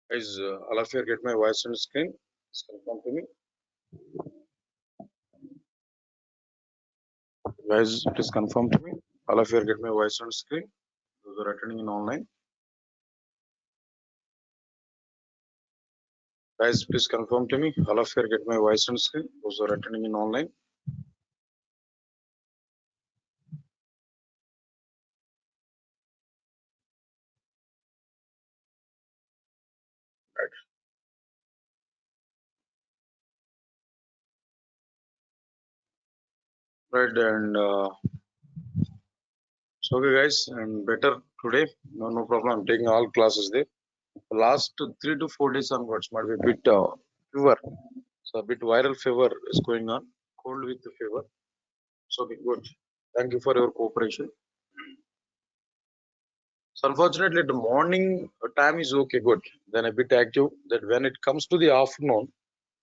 Guys, all of you get my voice on screen. Just confirm to me. Guys, please confirm to me. All of you get my voice on screen. Those are attending in online. Guys, please confirm to me. All of you get my voice on screen. Those are attending in online. Right, and so okay, guys, and better today. No problem. I'm taking all classes there. The last 3 to 4 days onwards might be a bit fever. So a bit viral fever is going on. Cold with the fever. So okay, good. Thank you for your cooperation. So unfortunately, the morning time is okay, good. Then a bit active. That when it comes to the afternoon,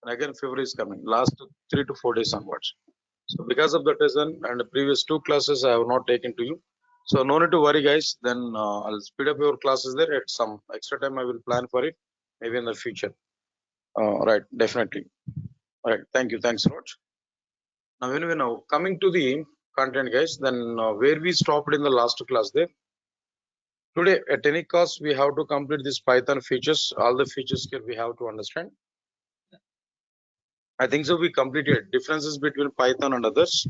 again fever is coming. Last 3 to 4 days onwards. So because of that reason, and the previous 2 classes I have not taken to you. So no need to worry, guys. Then I'll speed up your classes there. At some extra time, I will plan for it. Maybe in the future. Right, definitely. All right, thank you. Thanks, Raj. Now, when we now coming to the content, guys, then where we stopped in the last class there. Today, at any cost, we have to complete this Python features. All the features here we have to understand. I think so. We completed differences between Python and others.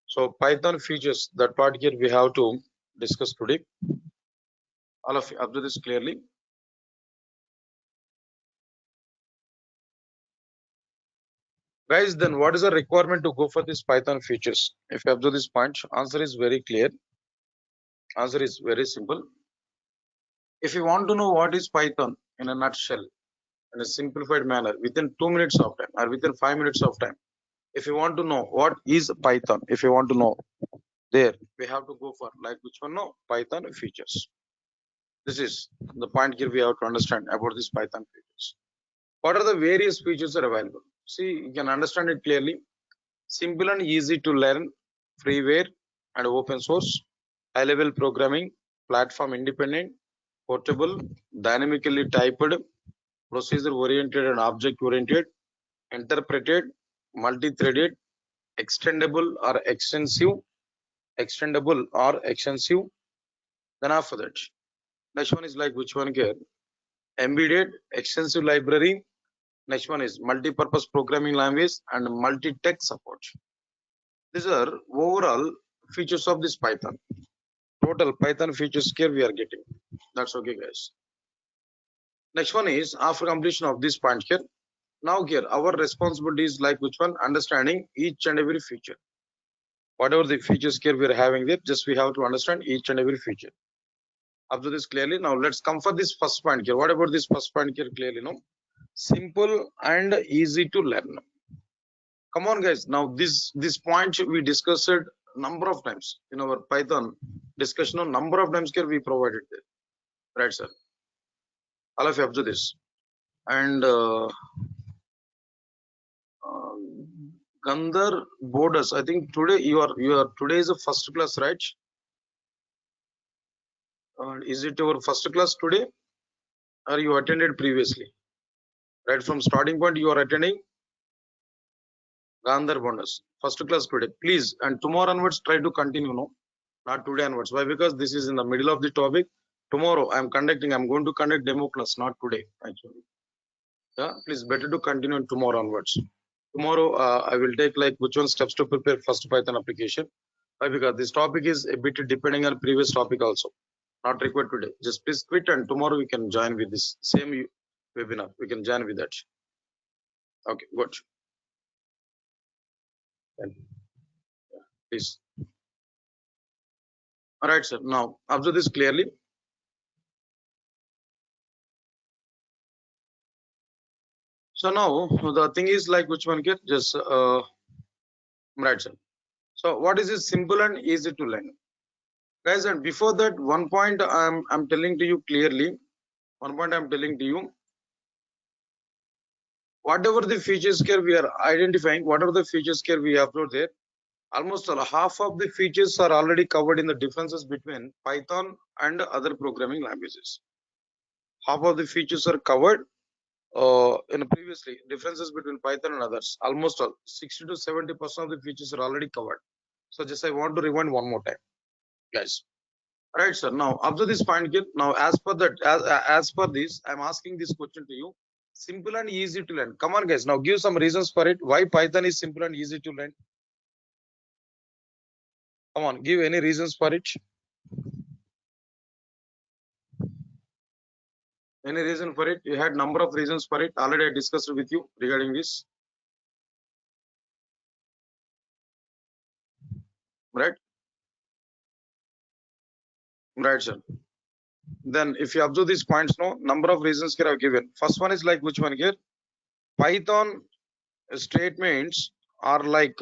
So Python features, that part here we have to discuss today. All of you observe this clearly. Guys, then what is the requirement to go for this Python features? If you observe this point, answer is very clear. Answer is very simple. If you want to know what is Python in a nutshell, in a simplified manner, within 2 minutes of time or within 5 minutes of time, if you want to know what is Python, if you want to know, there we have to go for like which one? No, Python features. This is the point here we have to understand about this Python features. What are the various features are available? See, you can understand it clearly. Simple and easy to learn, freeware and open source, high level programming, platform independent, portable, dynamically typed, procedure oriented and object oriented, interpreted, multi-threaded, extendable or extensive, then after that next one is like which one here? Embedded, extensive library. Next one is multi-purpose programming language and multi-text support. These are overall features of this Python. Total Python features here we are getting. That's okay, guys. Next one is after completion of this point here. Now here our responsibility is like which one? Understanding each and every feature. Whatever the features here we are having there, just we have to understand each and every feature. Observe this clearly. Now let's come for this first point here. What about this first point here clearly? No, simple and easy to learn. Come on, guys. Now this point we discussed it number of times in our Python discussion. On number of times here we provided there, right, sir? All of you observe this. And Gandhar Borders, I think today you are today is a first class, right? Is it your first class today, or you attended previously? Right from starting point you are attending. Gandhar Borders, first class today, please. And tomorrow onwards try to continue. No, not today onwards. Why? Because this is in the middle of the topic. Tomorrow I'm going to conduct demo class, not today actually. Yeah, please better to continue tomorrow onwards. Tomorrow I will take like which one steps to prepare first Python application. Why? Because this topic is a bit depending on previous topic also. Not required today. Just please quit and tomorrow we can join with this same webinar. We can join with that. Okay, good. Please. All right, sir. Now observe this clearly. So now the thing is like which one get just right, sir. So what is this simple and easy to learn, guys? And before that, one point I'm telling to you clearly. One point I'm telling to you. Whatever the features here we are identifying, whatever the features here we upload there, almost half of the features are already covered in the differences between Python and other programming languages. half of the features are covered in previously. Differences between Python and others, almost all 60 to 70% of the features are already covered. So just I want to rewind one more time, guys. Right, sir. Now observe this point here. Now as per that, as per this, I'm asking this question to you. Simple and easy to learn. Come on, guys. Now give some reasons for it. Why Python is simple and easy to learn? Come on, give any reasons for it. Any reason for it? You had number of reasons for it. Already I discussed with you regarding this. Right? Right, sir. Then if you observe these points, no number of reasons here I've given. First one is like which one here? Python statements are like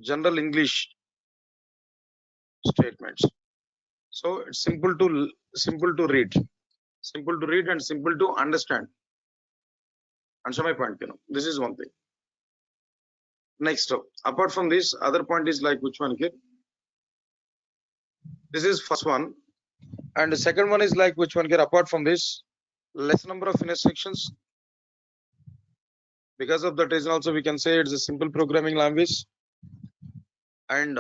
general English statements. So it's simple to read, and simple to understand. Answer my point, This is one thing. Next, apart from this, other point is like which one here? This is first one, and the second one is like which one here? Apart from this, less number of instructions. Because of that reason, also we can say it's a simple programming language, and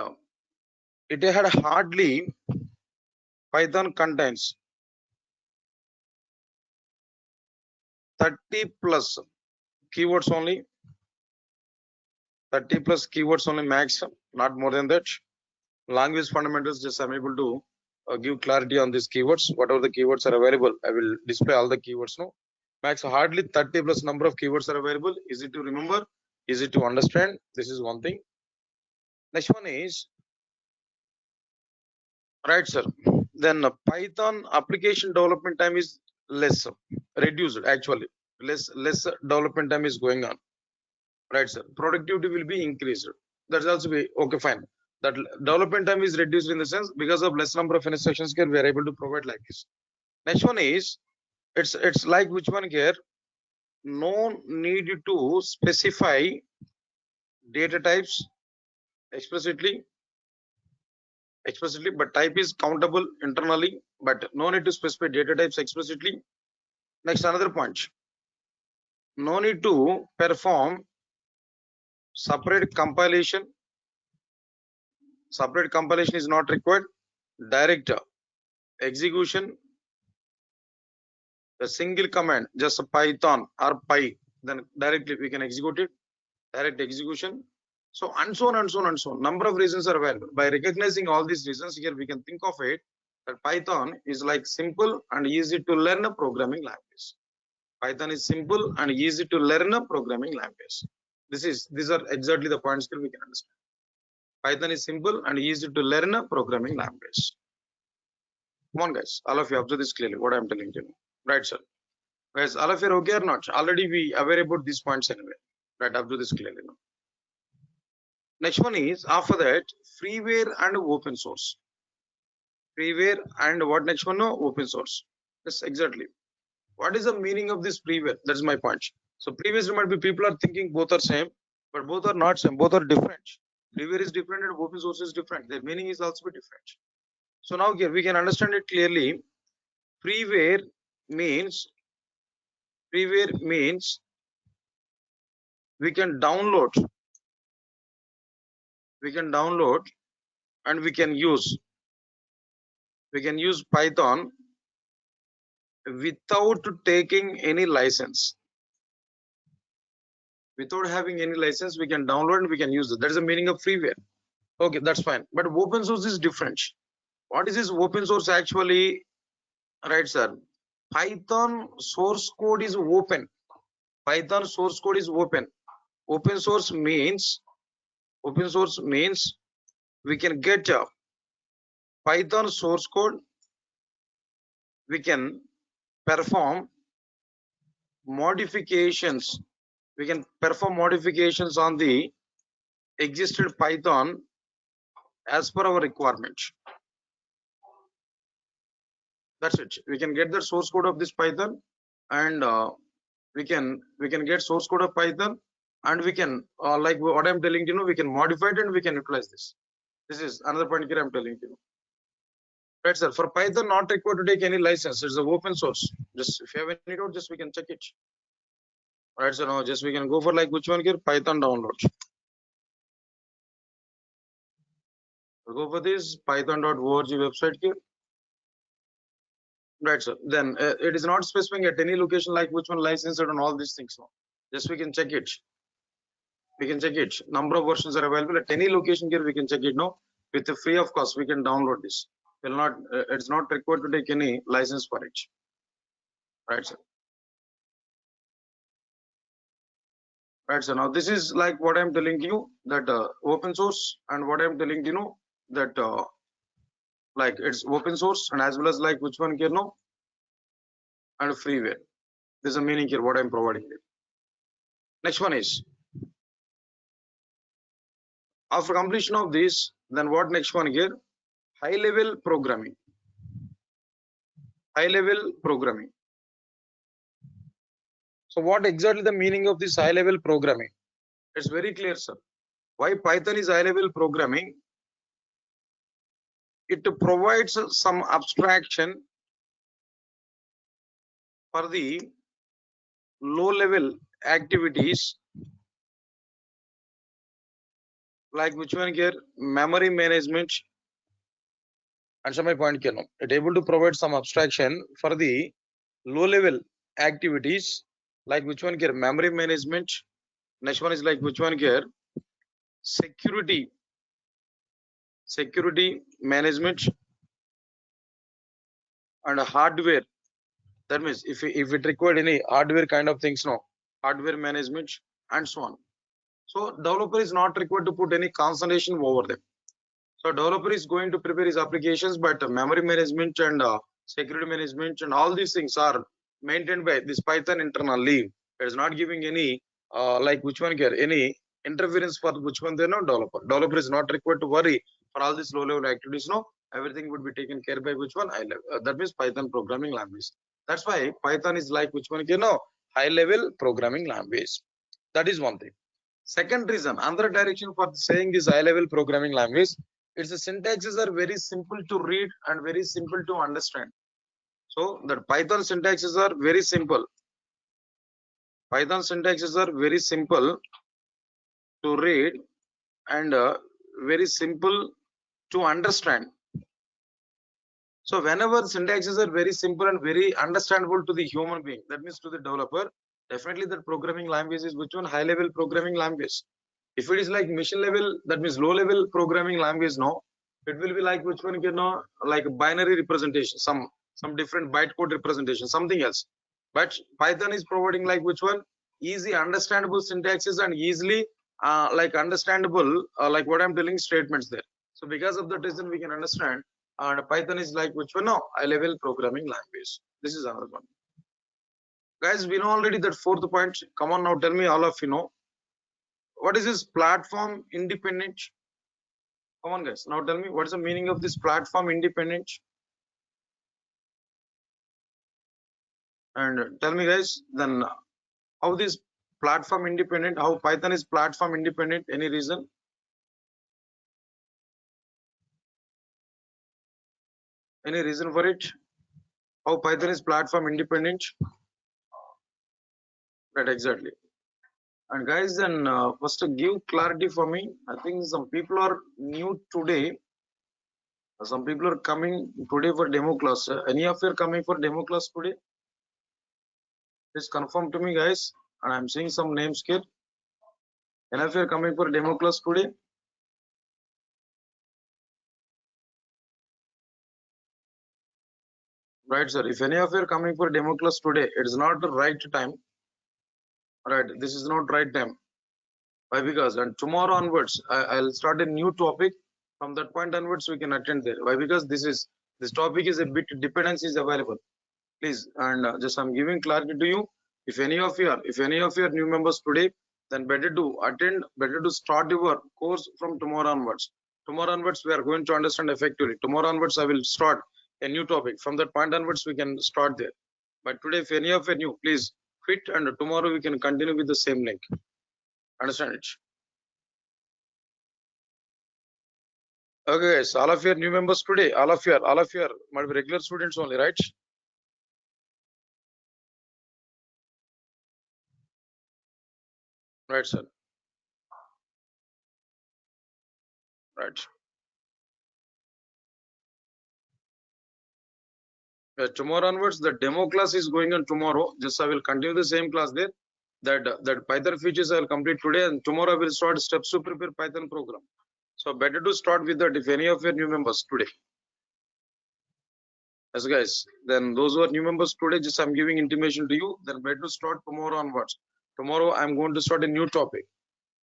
it had hardly Python contains 30 plus keywords only. 30 plus keywords only max, not more than that. Language fundamentals, just I'm able to give clarity on these keywords. Whatever the keywords are available, I will display all the keywords now. Max hardly 30 plus number of keywords are available. Easy to remember, easy to understand. This is one thing. Next one is, right, sir. Then Python application development time is less, reduced actually. Less development time is going on. Right, sir. Productivity will be increased. That's also be okay, fine. That development time is reduced in the sense because of less number of instructions here we are able to provide like this. Next one is, it's like which one here? No need to specify data types explicitly, but type is countable internally, but no need to specify data types explicitly. Next, another point, no need to perform separate compilation. Separate compilation is not required. Direct execution, a single command, just a Python or Py, then directly we can execute it. Direct execution. So and so on and so on and so on. Number of reasons are available. By recognizing all these reasons here, we can think of it that Python is like simple and easy to learn a programming language. Python is simple and easy to learn a programming language. These are exactly the points that we can understand. Python is simple and easy to learn a programming language. Come on, guys. All of you observe this clearly. What I'm telling you, right, sir? Guys, all of you are okay or not? Already we aware about these points anyway. Right, observe this clearly now. Next one is after that freeware and open source. Freeware and what next one? No, open source. Yes, exactly. What is the meaning of this freeware? That's my point. So previously might be people are thinking both are same, but both are not same. Both are different. Freeware is different and open source is different. Their meaning is also different. So now here we can understand it clearly. Freeware means we can download and we can use Python without taking any license. Without having any license, we can download and we can use it. That is the meaning of freeware. Okay, that's fine. But open source is different. What is this open source actually? Right, sir. Python source code is open. Python source code is open. Open source means we can get Python source code. We can perform modifications. We can perform modifications on the existed Python as per our requirement. That's it. We can get the source code of this Python, and we can get source code of Python, and we can like what I'm telling you, we can modify it and we can utilize this. This is another point here I'm telling you. Right, sir. For Python, not required to take any license. It's an open source. Just if you have any doubt, just we can check it. Right, so now just we can go for like which one here? Python download. We'll go for this python.org website here. Right, sir. Then it is not specifying at any location like which one licensed and all these things. No. Just we can check it. We can check it. Number of versions are available at any location here. We can check it. No, with a free of cost, we can download this. Will not. It's not required to take any license for it. Right, sir. Right, so now this is like what I'm telling you that open source, and what I'm telling you that like it's open source, and as well as like which one here no, and freeware. There's a meaning here what I'm providing here. Next one is after completion of this, then what next one here? High level programming. High level programming. So what exactly the meaning of this high level programming? It's very clear, sir. Why Python is high level programming? It provides some abstraction for the low level activities like which one here? Memory management. Answer my point here. It able to provide some abstraction for the low level activities like which one here? Memory management. Next one is like which one here? Security management and hardware. That means if it required any hardware kind of things, no, hardware management and so on. So developer is not required to put any concentration over them. So developer is going to prepare his applications, but memory management and security management and all these things are maintained by this Python internally. It is not giving any like which one here, any interference for which one there no developer. Developer is not required to worry for all these low level activities. No, everything would be taken care by which one high level. That means Python programming language. That's why Python is like which one here no high level programming language. That is one thing. Second reason, another direction for saying this high level programming language, its syntaxes are very simple to read and very simple to understand. So the Python syntaxes are very simple. Python syntaxes are very simple to read and very simple to understand. So whenever syntaxes are very simple and very understandable to the human being, that means to the developer, definitely that programming language is which one? High level programming language. If it is like machine level, that means low level programming language, no, it will be like which one, you know, like a binary representation, some different bytecode representation, something else. But Python is providing like which one? Easy understandable syntaxes and easily like understandable like what I'm telling statements there. So because of that reason we can understand Python is like which one? No, high level programming language. This is another one. Guys, we know already that fourth point. Come on now, tell me all of you know. What is this platform independent? Come on guys, now tell me what is the meaning of this platform independent? And tell me guys, then how this platform independent, how Python is platform independent, any reason? Any reason for it? How Python is platform independent? Right, exactly. And guys, then first to give clarity for me, I think some people are new today. Some people are coming today for demo class. Any of you are coming for demo class today? Please confirm to me, guys. And I'm seeing some names here. Any of you are coming for demo class today? Right, sir. If any of you are coming for demo class today, it is not the right time. Right, this is not right time. Why? Because and tomorrow onwards, I'll start a new topic. From that point onwards, we can attend there. Why? Because this topic is a bit dependency is available. Please, and just I'm giving clarity to you. If any of you are new members today, then better to attend, better to start your course from tomorrow onwards. Tomorrow onwards, we are going to understand effectively. Tomorrow onwards, I will start a new topic. From that point onwards, we can start there. But today, if any of you are new, please quit, and tomorrow we can continue with the same link. Understand it? Okay, guys, all of your new members today, all of your might be regular students only, right? Right, sir. Right. Tomorrow onwards, the demo class is going on tomorrow. Just I will continue the same class there. That Python features I will complete today, and tomorrow I will start steps to prepare Python program. So better to start with that if any of your new members today. Yes, guys. Then those who are new members today, just I'm giving intimation to you. Then better to start tomorrow onwards. Tomorrow I'm going to start a new topic.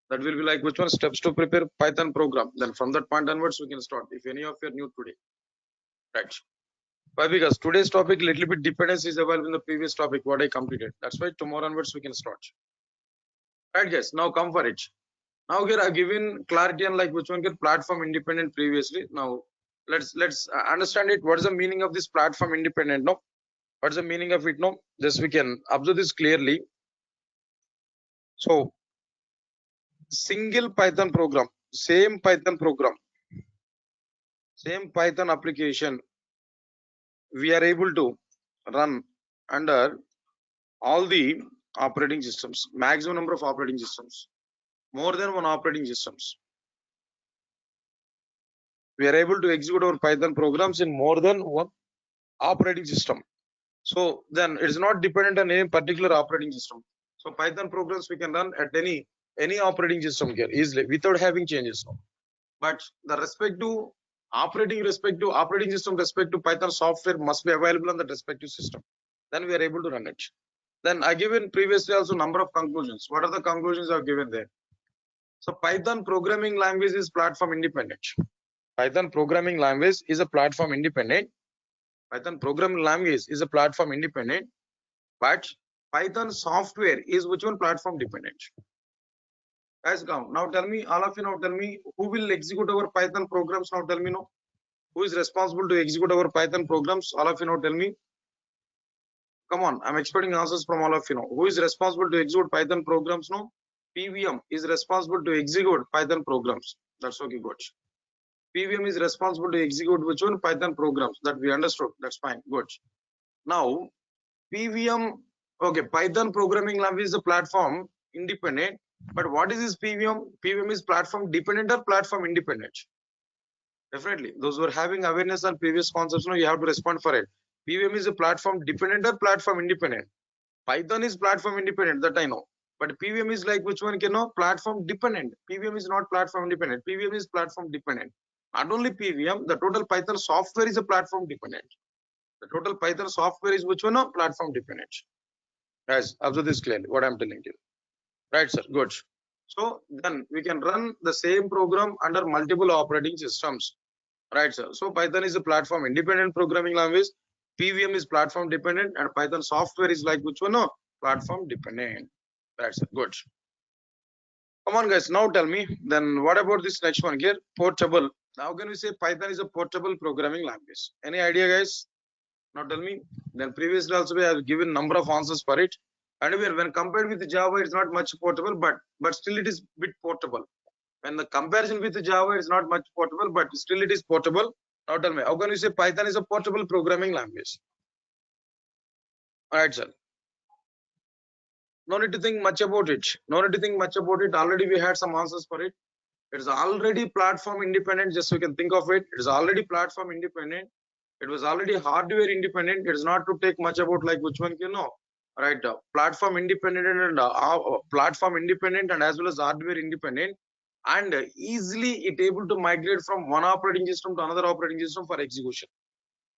That will be like which one? Steps to prepare Python program. Then from that point onwards we can start. If any of you are new today, right? Why? Because today's topic little bit dependence is available in the previous topic what I completed. That's why tomorrow onwards we can start. Right, guys. Now come for it. Now here I've given clarity on like which one get platform independent previously. Now let's understand it. What is the meaning of this platform independent? No, what's the meaning of it? No, just we can observe this clearly. So single Python program, same Python program, same Python application, we are able to run under all the operating systems, maximum number of operating systems, more than one operating systems. We are able to execute our Python programs in more than one operating system. So then it is not dependent on any particular operating system. So Python programs we can run at any operating system here easily without having changes. But the respective operating system respect to Python software must be available on the respective system. Then we are able to run it. Then I given previously also number of conclusions. What are the conclusions I've given there? So Python programming language is platform independent. Python programming language is a platform independent. Python programming language is a platform independent, but Python software is which one? Platform dependent. Guys, now tell me, all of you now tell me who will execute our Python programs. Now tell me no. Who is responsible to execute our Python programs? All of you now tell me. Come on, I'm expecting answers from all of you now. Who is responsible to execute Python programs? No. PVM is responsible to execute Python programs. That's okay, good. PVM is responsible to execute which one? Python programs. That we understood. That's fine. Good. Now, PVM, okay, Python programming language is a platform independent. But what is this PVM? PVM is platform dependent or platform independent? Definitely. Those who are having awareness on previous concepts, you have to respond for it. PVM is a platform dependent or platform independent? Python is platform independent, that I know. But PVM is like which one? Platform dependent. PVM is not platform independent. PVM is platform dependent. Not only PVM, the total Python software is a platform dependent. The total Python software is which one? Platform dependent. Guys, observe this clearly, what I'm telling you. Right, sir. Good. So then we can run the same program under multiple operating systems. Right, sir. So Python is a platform independent programming language. PVM is platform dependent, and Python software is like which one? No, platform dependent. Right, sir. Good. Come on, guys. Now tell me. Then what about this next one here? Portable. How can we say Python is a portable programming language? Any idea, guys? Now tell me. Then previously also we have given number of answers for it. And when compared with Java, it's not much portable, but still it is bit portable. When the comparison with Java is not much portable, but still it is portable. Now tell me, how can you say Python is a portable programming language? All right, sir. No need to think much about it. No need to think much about it. Already we had some answers for it. It is already platform independent. Just so you can think of it. It is already platform independent. It was already hardware independent. It is not to take much about like which one right? Platform independent and platform independent and as well as hardware independent, and easily it able to migrate from one operating system to another operating system for execution.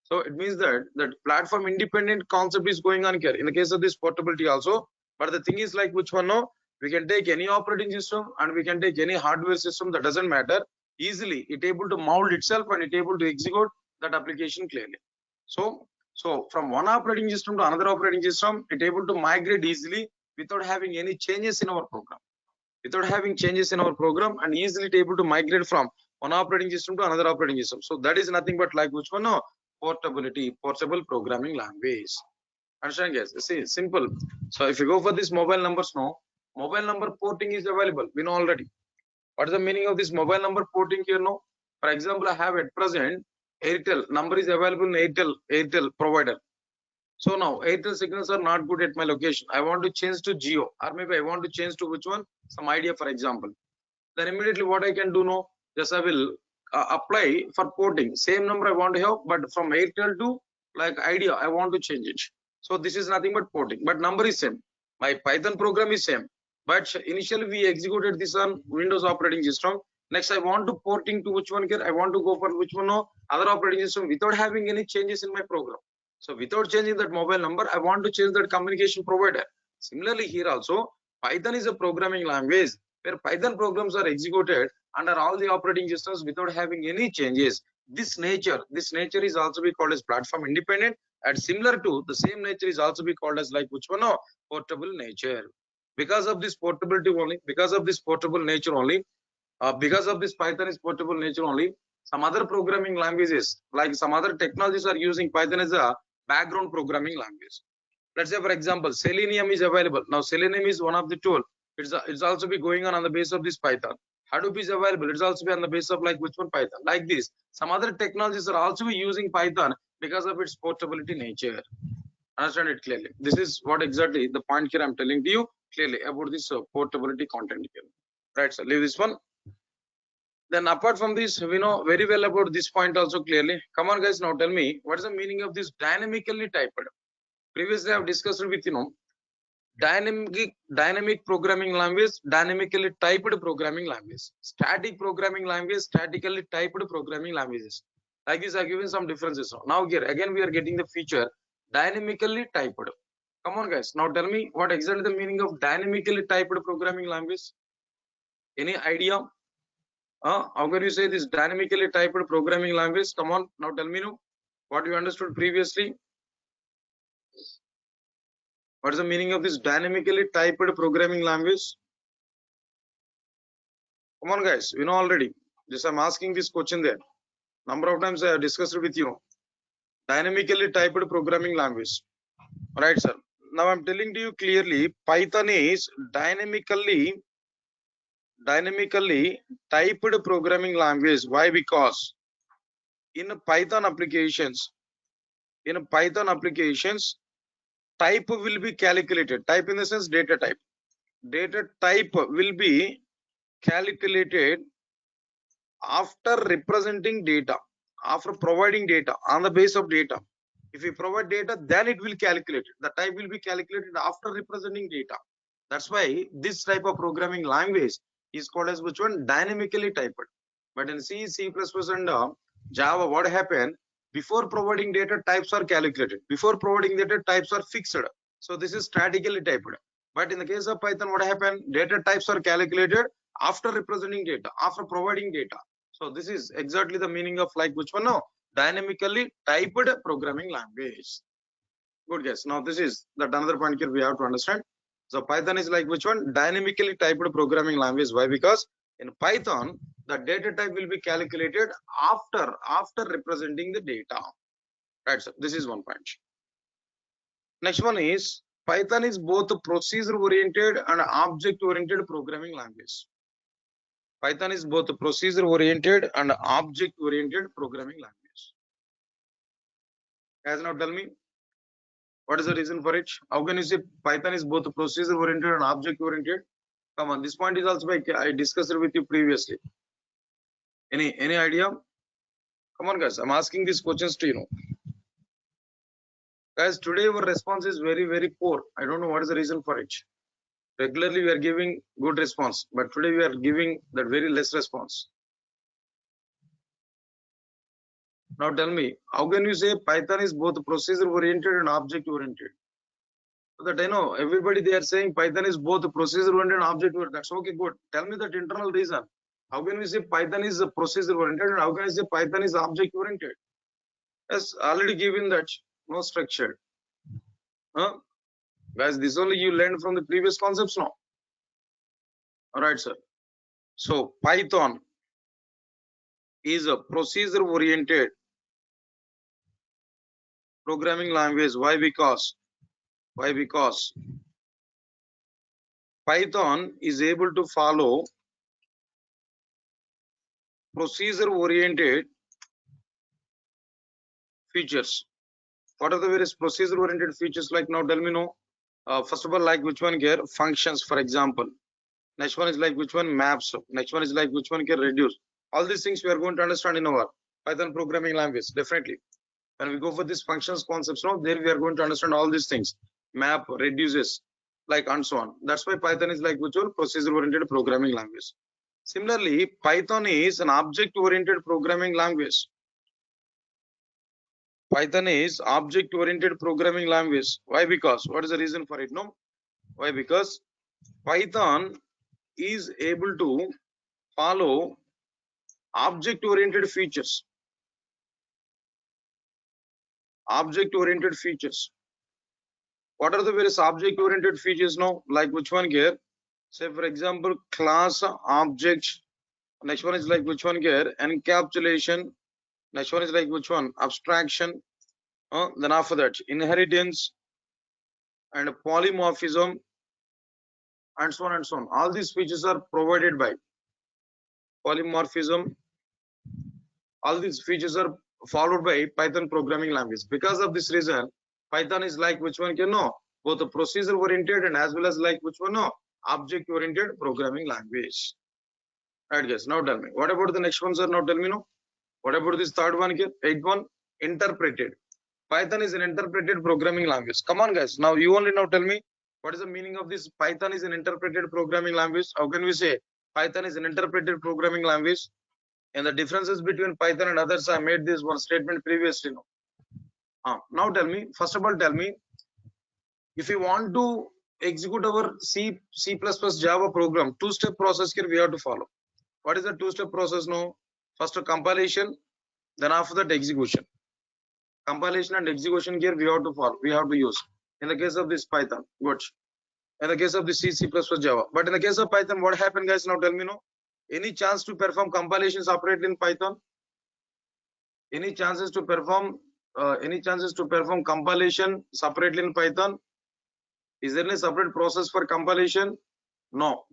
So it means that platform independent concept is going on here in the case of this portability also. But the thing is like which one? No, we can take any operating system and we can take any hardware system. That doesn't matter. Easily it able to mold itself and it able to execute that application clearly. So from one operating system to another operating system, it able to migrate easily without having any changes in our program. Without having changes in our program, and easily able to migrate from one operating system to another operating system. So that is nothing but like which one? No, portability, portable programming language. Understand, guys? See, simple. So if you go for this mobile numbers now, mobile number porting is available. We know already. What is the meaning of this mobile number porting here? No, For example, I have at present Airtel number is available in Airtel provider. So now Airtel signals are not good at my location. I want to change to Jio, or maybe I want to change to which one? Some Idea, for example. Then immediately what I can do now? Just I will apply for porting. Same number I want to have, but from Airtel to like Idea, I want to change it. So this is nothing but porting, but number is same. My Python program is same, but initially we executed this on Windows operating system. Next, I want to porting to which one here? I want to go for which one? No, other operating system without having any changes in my program. So without changing that mobile number, I want to change that communication provider. Similarly, here also, Python is a programming language where Python programs are executed under all the operating systems without having any changes. This nature is also be called as platform independent, and similar to the same nature is also be called as like which one? No, portable nature. Because of this portability only, because of this portable nature only, because of this Python is portable nature only, some other programming languages like some other technologies are using Python as a background programming language. Let's say for example Selenium is available now. Selenium is one of the tool. It's also be going on the base of this Python. Hadoop is available. It's also be on the base of like which one? Python. Like this, some other technologies are also be using Python because of its portability nature. Understand it clearly. This is what exactly the point here I'm telling to you clearly about this portability content here. Right, so leave this one. Then apart from this, we know very well about this point also clearly. Come on guys, now tell me what is the meaning of this dynamically typed. Previously I have discussed with dynamic programming language, dynamically typed programming language, static programming language, statically typed programming languages. Like this I have given some differences. Now here again we are getting the feature dynamically typed. Come on guys, now tell me what exactly the meaning of dynamically typed programming language. Any idea? How can you say this dynamically typed programming language? Come on, now tell me now what you understood previously. What is the meaning of this dynamically typed programming language? Come on guys, you know already. Just I'm asking this question there. Number of times I have discussed with you. Dynamically typed programming language. Right, sir. Now I'm telling to you clearly, Python is dynamically typed programming language. Why? Because in Python applications, type will be calculated. Type in the sense data type. Data type will be calculated after representing data, after providing data on the base of data. If you provide data, then it will calculate. The type will be calculated after representing data. That's why this type of programming language is called as which one? Dynamically typed. But in C, C++ and Java, what happened? Before providing data, types are calculated. Before providing data, types are fixed. So this is statically typed. But in the case of Python, what happened? Data types are calculated after representing data, after providing data. So this is exactly the meaning of like which one? No, dynamically typed programming language. Good guess. Now this is that another point here we have to understand. So Python is like which one? Dynamically typed programming language. Why? Because in Python, the data type will be calculated after representing the data. Right. So this is one point. Next one is Python is both procedure oriented and object oriented programming language. Python is both procedure oriented and object oriented programming language. Guys, now tell me what is the reason for it? How can you say Python is both procedure oriented and object oriented? Come on, this point is also I discussed it with you previously. Any idea? Come on guys, I'm asking these questions to you. Guys, today our response is very poor. I don't know what is the reason for it. Regularly we are giving good response, but today we are giving that very less response. Now tell me, how can you say Python is both procedure oriented and object oriented? So that I know everybody they are saying Python is both procedure oriented and object oriented. That's okay, good. Tell me that internal reason. How can we say Python is a procedure oriented and how can I say Python is object oriented? Yes, already given that, no structured. Guys, this only you learned from the previous concepts now. All right, sir. So Python is a procedure oriented programming language. Why? Because Python is able to follow procedure oriented features. What are the various procedure oriented features like? Now tell me. No, first of all, like which one here? Functions, for example. Next one is like which one? Maps. Next one is like which one can reduce. All these things we are going to understand in our Python programming language. Definitely, when we go for these functions concepts, now there we are going to understand all these things. Map, reduces, like, and so on. That's why Python is like which one? Procedure oriented programming language. Similarly, Python is an object oriented programming language. Python is object oriented programming language. Why? Because what is the reason for it? No, why? Because Python is able to follow object oriented features. Object oriented features. What are the various object oriented features now? Like which one here? Say for example, class, object. Next one is like which one here? Encapsulation. Next one is like which one? Abstraction. Then after that, inheritance and polymorphism, and so on and so on. All these features are provided by polymorphism. All these features are followed by Python programming language. Because of this reason, Python is like which one can know? Both the procedure oriented and as well as like which one? No, object oriented programming language. Right, guys. Now tell me, what about the next one, sir? Now tell me, no. What about this third one here? Eighth one, interpreted. Python is an interpreted programming language. Come on, guys. Now you only now tell me what is the meaning of this? Python is an interpreted programming language. How can we say Python is an interpreted programming language? And the differences between Python and others, I made this one statement previously. Now tell me, first of all, tell me, if you want to execute our C++, Java program, two-step process here we have to follow. What is the two-step process now? First compilation, then after that execution. Compilation and execution here we have to follow, we have to use. In the case of this Python, good. In the case of the C++, Java. But in the case of Python, what happened, guys? Now tell me, no. Any chance to perform compilation separately in Python? Any chances to perform compilation separately in Python? Is there any separate process for compilation? No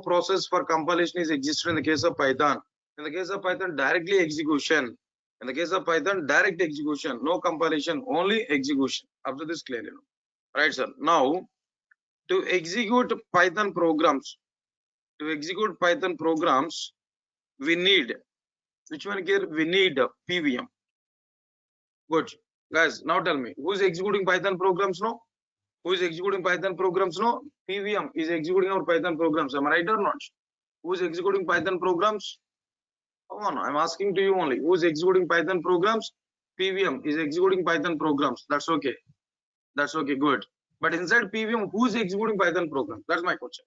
process for compilation is existed in the case of Python. In the case of Python, directly execution. In the case of Python, direct execution, no compilation, only execution. Up to this clearly, right, sir? Now, to execute Python programs, we need which one here? We need PVM. Good, guys. Now tell me, who is executing Python programs? No. Who is executing Python programs? No. PVM is executing our Python programs. Am I right or not? Who is executing Python programs? Come on, I'm asking to you only. Who is executing Python programs? PVM is executing Python programs. That's okay. That's okay. Good. But inside PVM, who is executing Python programs? That's my question.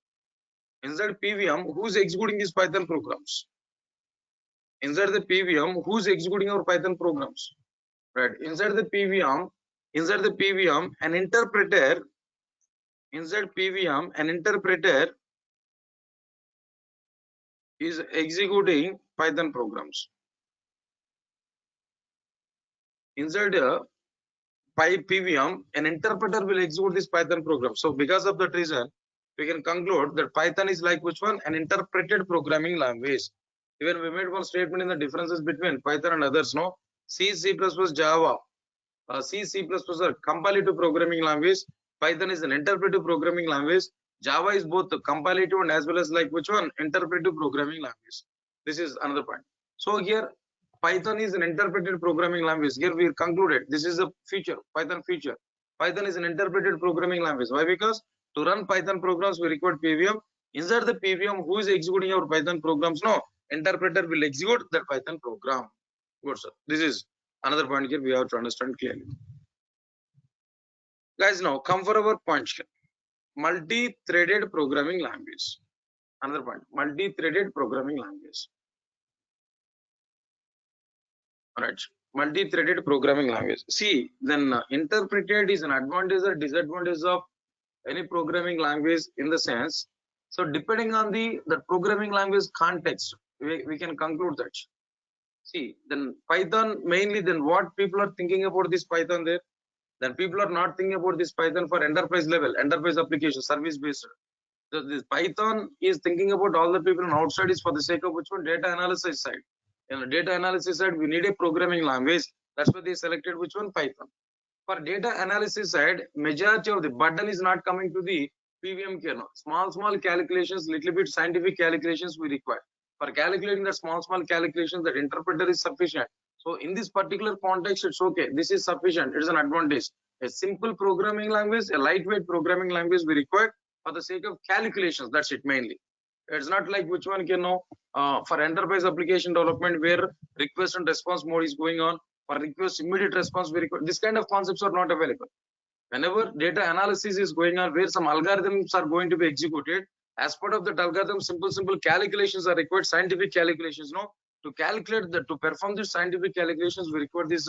Inside PVM, who is executing these Python programs? Inside the PVM, who is executing our Python programs? Right. Inside the PVM, an interpreter. Inside PVM, an interpreter is executing Python programs. Inside PVM, an interpreter will execute this Python program. So because of that reason, we can conclude that Python is like which one? An interpreted programming language. Even we made one statement in the differences between Python and others. No, C++, Java, C++ are comparative programming language. Python is an interpretive programming language. Java is both comparative and as well as like which one? Interpretive programming language. This is another point. So here Python is an interpreted programming language. Here we concluded this is a feature, Python feature. Python is an interpreted programming language. Why? Because to run Python programs we require PVM. Inside the PVM, who is executing our Python programs? No, interpreter will execute that Python program. Good, sir. This is another point here we have to understand clearly. Guys, now come for our point here. Multi-threaded programming language. Another point, multi-threaded programming language. All right, multi-threaded programming language. See, then interpreted is an advantage or disadvantage of any programming language in the sense. So depending on the programming language context, we can conclude that. See, then Python mainly, then what people are thinking about this Python there? Then people are not thinking about this Python for enterprise level, enterprise application, service based. This Python is thinking about all the people on outside is for the sake of which one? Data analysis side. In the data analysis side, we need a programming language. That's why they selected which one? Python. For data analysis side, majority of the burden is not coming to the PVM kernel. Small calculations, little bit scientific calculations we require. For calculating the small calculations, that interpreter is sufficient. So in this particular context, it's okay. This is sufficient. It is an advantage. A simple programming language, a lightweight programming language we require for the sake of calculations. That's it mainly. It's not like which one can know for enterprise application development where request and response mode is going on. For request immediate response, we require this kind of concepts are not available. Whenever data analysis is going on, where some algorithms are going to be executed, as part of that algorithm, simple calculations are required, scientific calculations. No, to calculate that, to perform these scientific calculations, we require this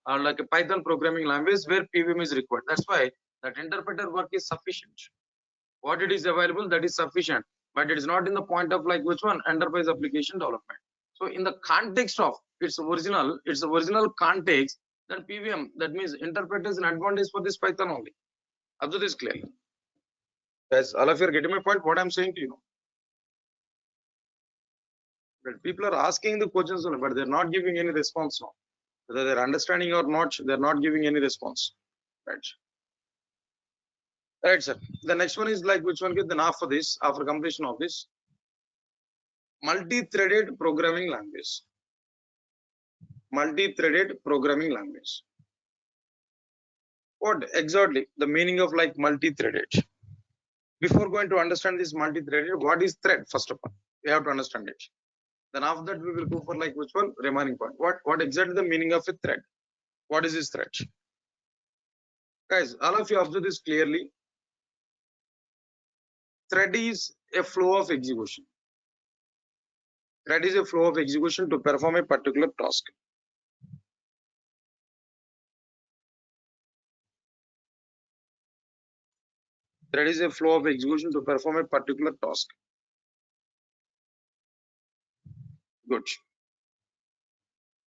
like a Python programming language where PVM is required. That's why that interpreter work is sufficient. What it is available, that is sufficient, but it is not in the point of like which one? Enterprise application development. So in the context of its original context, then PVM, that means interpreter is an advantage for this Python only. Observe this clearly. Guys, all of you are getting my point, what I'm saying to you. But people are asking the questions, but they're not giving any response now. Whether they're understanding or not, they're not giving any response. Right. Right, sir. The next one is like which one? Then after this, after completion of this, multi-threaded programming language. Multi-threaded programming language. What exactly the meaning of like multi-threaded? Before going to understand this multi-threaded, what is thread? First of all, we have to understand it. Then after that, we will go for like which one? Remaining point. What exactly the meaning of a thread? What is this thread? Guys, all of you observe this clearly. Thread is a flow of execution. Thread is a flow of execution to perform a particular task. Thread is a flow of execution to perform a particular task. Good.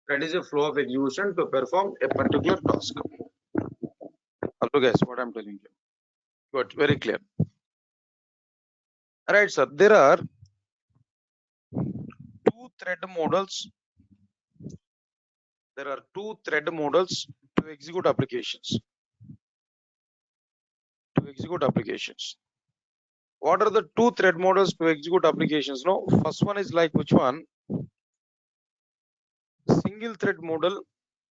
Thread is a flow of execution to perform a particular task. Also, guys, what I'm telling you. Good, very clear. Alright, sir. There are two thread models. There are two thread models to execute applications. What are the two thread models to execute applications? No, first one is like which one? Single thread model,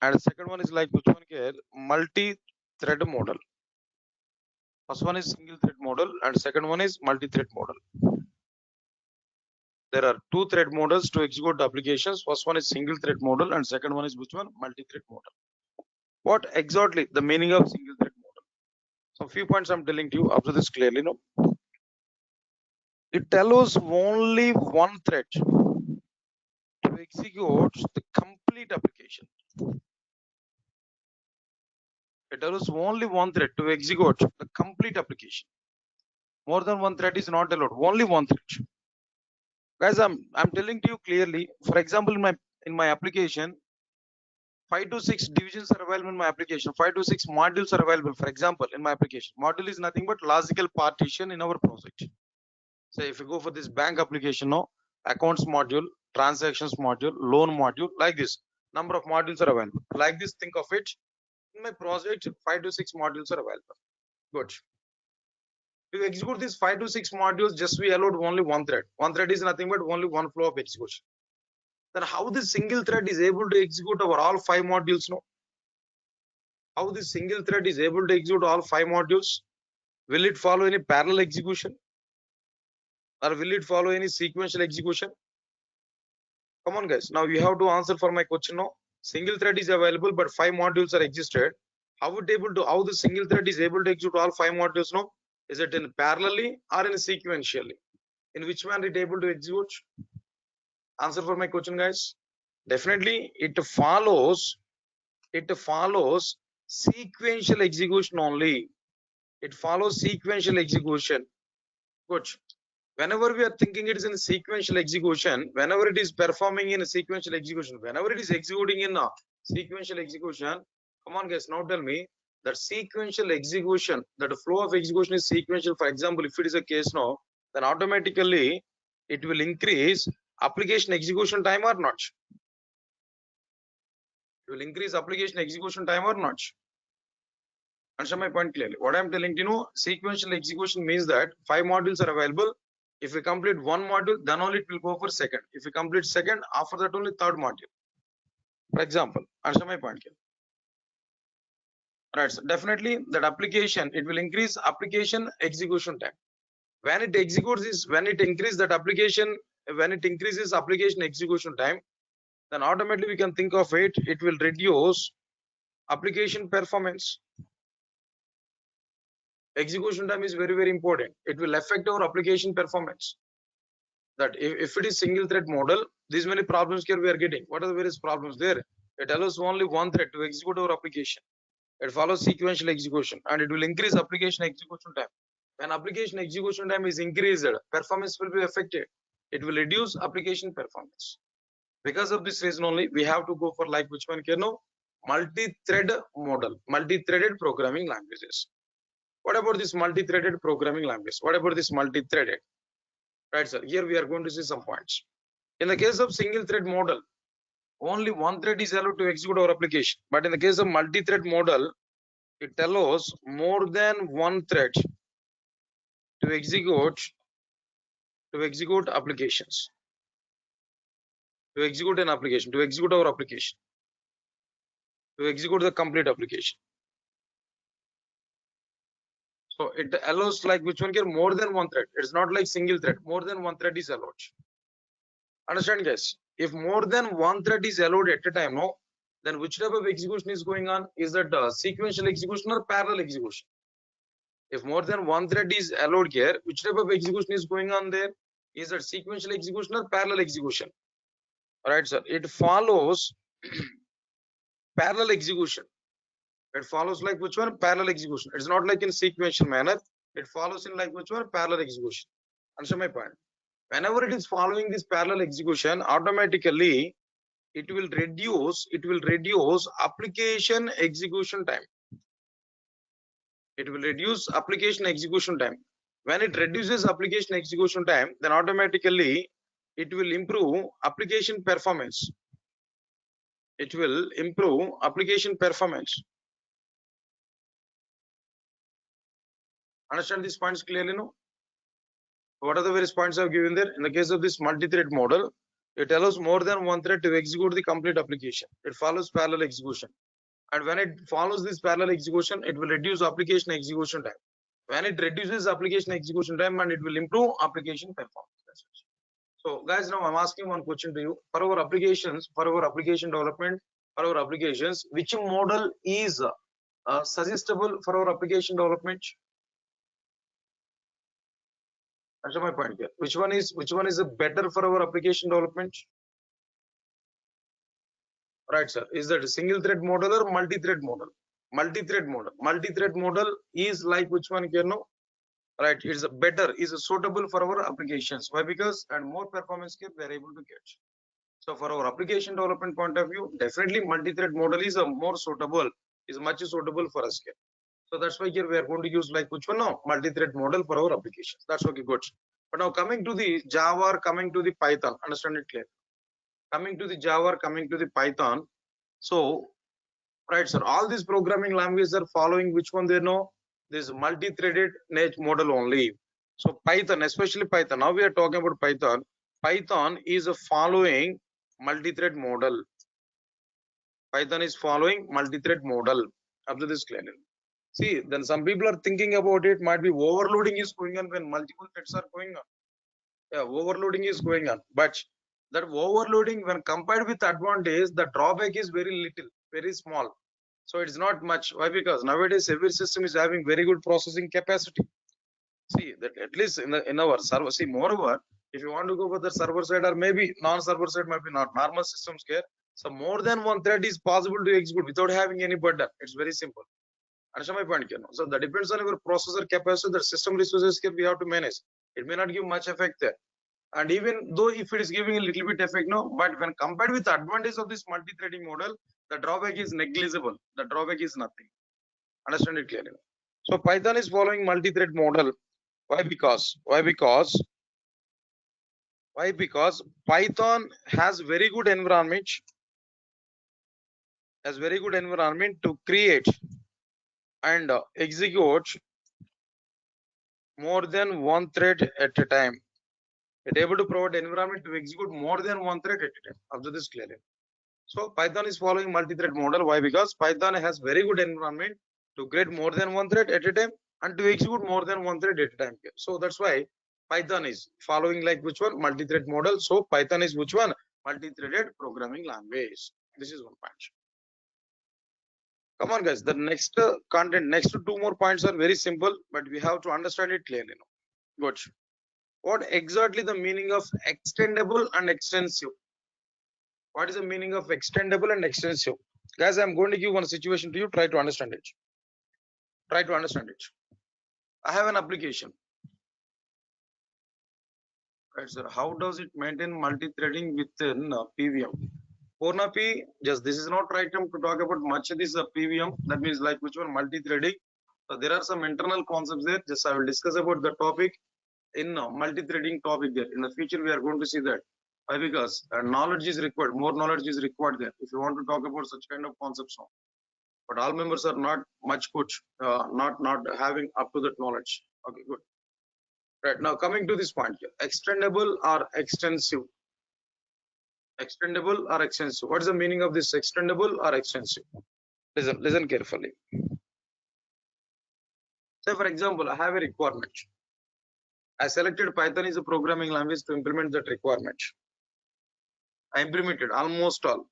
and second one is like which one here? Multi-thread model. First one is single thread model, and second one is multi-thread model. There are two thread models to execute applications. First one is single thread model, and second one is which one? Multi-thread model. What exactly the meaning of single thread model? So few points I'm telling to you. After this clearly, no. It allows only one thread to execute the complete application. It allows only one thread to execute the complete application. More than one thread is not allowed. Only one thread. Guys, I'm telling to you clearly. For example, in my application, 5 to 6 divisions are available in my application. 5 to 6 modules are available. For example, in my application, module is nothing but logical partition in our project. So if you go for this bank application, no, accounts module, transactions module, loan module, like this, number of modules are available. Like this, think of it. In my project, 5 to 6 modules are available. Good. To execute these 5 to 6 modules, just we allowed only one thread. One thread is nothing but only one flow of execution. Then how this single thread is able to execute over all 5 modules? No. How this single thread is able to execute all 5 modules? Will it follow any parallel execution? Or will it follow any sequential execution? Come on, guys. Now you have to answer for my question. No. Single thread is available, but 5 modules are existed. How the single thread is able to execute all 5 modules? No. Is it in parallelly or in sequentially? In which one it able to execute? Answer for my question, guys. Definitely, it follows sequential execution only. It follows sequential execution. Good. Whenever we are thinking it is in a sequential execution, whenever it is performing in a sequential execution, whenever it is executing in a sequential execution, come on, guys. Now tell me that sequential execution, that the flow of execution is sequential. For example, if it is a case now, then automatically it will increase application execution time or not. It will increase application execution time or not. Understand my point clearly? What I'm telling you, sequential execution means that 5 modules are available. If we complete one module, then only it will go for second. If we complete second, after that only third module. For example, understand my point clearly? Right, so definitely that application, it will increase application execution time. When it executes this, when it increases that application, when it increases application execution time, then automatically we can think of it, it will reduce application performance. Execution time is very important. It will affect our application performance. That if it is single thread model, these many problems here we are getting. What are the various problems there? It allows only one thread to execute our application. It follows sequential execution and it will increase application execution time. When application execution time is increased, performance will be affected. It will reduce application performance. Because of this reason only, we have to go for like which one can know multi-thread model, multi-threaded programming languages. What about this multi-threaded programming language? What about this multi-threaded? Right, sir. Here we are going to see some points. In the case of single thread model, only one thread is allowed to execute our application. But in the case of multi-thread model, it allows more than one thread to execute applications, to execute an application, to execute our application, to execute the complete application. So it allows like which one here more than one thread. It's not like single thread. More than one thread is allowed. Understand, guys? If more than one thread is allowed at a time, no, then which type of execution is going on? Is that sequential execution or parallel execution? If more than one thread is allowed here, which type of execution is going on there? Is that sequential execution or parallel execution? All right, sir. It follows parallel execution. It follows like which one? Parallel execution. It's not like in sequential manner. It follows in like which one? Parallel execution. Understand my point? Whenever it is following this parallel execution, automatically it will reduce application execution time. It will reduce application execution time. When it reduces application execution time, then automatically it will improve application performance. It will improve application performance. Understand these points clearly, no? What are the various points I've given there? In the case of this multi-thread model, it allows more than one thread to execute the complete application. It follows parallel execution. And when it follows this parallel execution, it will reduce application execution time. When it reduces application execution time, and it will improve application performance. So guys, now I'm asking one question to you. For our applications, for our application development, for our applications, which model is suggestible for our application development? That's my point here. Which one is better for our application development? Right, sir. Is that a single thread model or multi-thread model? Multi-thread model. Multi-thread model is like which one here now? Right, it's a better, is a suitable for our applications. Why? Because and more performance here we are able to get. So for our application development point of view, definitely multi-thread model is a more suitable, is much suitable for us here. So that's why here we are going to use like which one now? Multi-thread model for our applications. That's okay, good. But now coming to the Java or coming to the Python, understand it clear? Coming to the Java or coming to the Python. So, right, sir, all these programming languages are following which one they know? This multi-threaded nature model only. So Python, especially Python. Now we are talking about Python. Python is following multi-thread model. Python is following multi-thread model. Observe this clearly. See, then some people are thinking about it. Might be overloading is going on when multiple threads are going on. Yeah, overloading is going on. But that overloading, when compared with advantage, the drawback is very little, very small. So it's not much. Why? Because nowadays every system is having very good processing capacity. See that at least in our server. See, moreover, if you want to go for the server side or maybe non-server side, might be not normal systems care. So more than one thread is possible to execute without having any burden. It's very simple. Understand my point here? So that depends on your processor capacity. The system resources here we have to manage. It may not give much effect there. And even though if it is giving a little bit effect, no, but when compared with the advantage of this multi-threading model, the drawback is negligible. The drawback is nothing. Understand it clearly. So Python is following multi-thread model. Why? Because Python has very good environment, to create and execute more than one thread at a time. It able to provide environment to execute more than one thread at a time. Observe this clearly. So Python is following multi-thread model. Why? Because Python has very good environment to create more than one thread at a time and to execute more than one thread at a time. So that's why Python is following like which one? Multi-thread model. So Python is which one? Multi-threaded programming language. This is one point. Come on guys, the next content, next two more points are very simple, but we have to understand it clearly now. Good. What exactly the meaning of extendable and extensive? What is the meaning of extendable and extensive? Guys, I'm going to give one situation to you. Try to understand it. Try to understand it. I have an application. Right, sir. How does it maintain multi-threading within PVM? Purna P, just this is not right time to talk about much of this PVM. That means like which one? Multi-threading. So there are some internal concepts there. Just I will discuss about the topic in multi-threading topic there. In the future, we are going to see that. Why? Because knowledge is required. More knowledge is required there. If you want to talk about such kind of concepts now. But all members are not much good, not having up to that knowledge. Okay, good. Right, now coming to this point here, extendable or extensive? Extendable or extensive? What is the meaning of this extendable or extensive? Listen carefully. Say for example, I have a requirement. I selected Python as a programming language to implement that requirement. I implemented almost all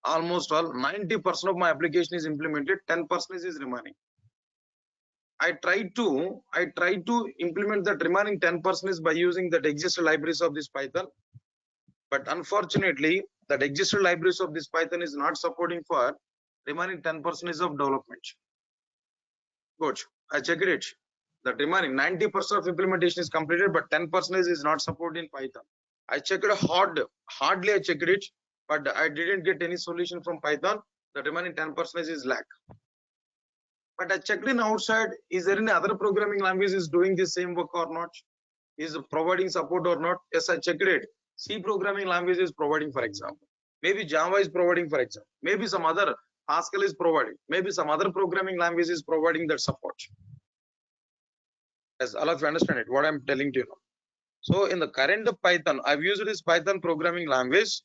90% of my application is implemented, 10% is remaining. I try to implement that remaining 10% by using that existing libraries of this Python, but unfortunately that existing libraries of this Python is not supporting for remaining 10% of development. Good, I checked it. That remaining 90% of implementation is completed, but 10% is not supported in Python. I checked hardly I checked it, but I didn't get any solution from Python. The remaining 10% is lack. But I checked in outside, is there any other programming language is doing the same work or not? Is providing support or not? Yes, I checked it. C programming language is providing, for example. Maybe Java is providing, for example. Maybe some other Pascal is providing. Maybe some other programming language is providing that support. As all of you understand it, what I'm telling to you now. So in the current Python, I've used this Python programming language.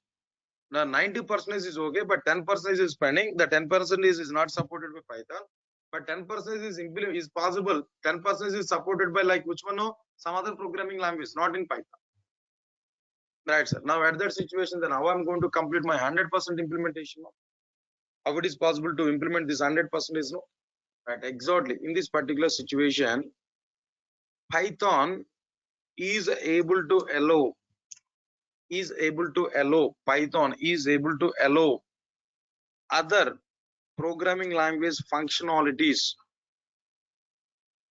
Now 90% is okay, but 10% is pending. The 10% is not supported by Python, but 10% is possible. 10% is supported by like which one? No, some other programming language, not in Python. Right, sir. Now at that situation, then how I'm going to complete my 100% implementation? How it is possible to implement this 100% is no? Right, exactly. In this particular situation, Python is able to allow. Python is able to allow other programming language functionalities.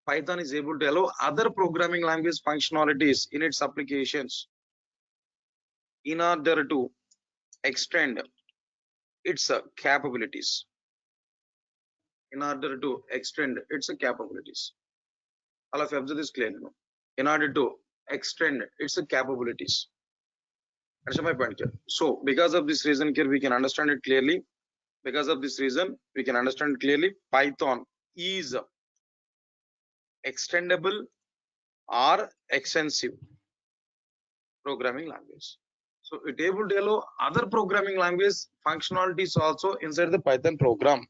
Python is able to allow other programming language functionalities in its applications in order to extend its capabilities. In order to extend its capabilities. All of you observe this clearly. In order to extend its capabilities. That's my point here. So because of this reason here, we can understand it clearly. Because of this reason, we can understand clearly Python is extendable or extensive programming language. So it able to allow other programming language functionalities also inside the Python program.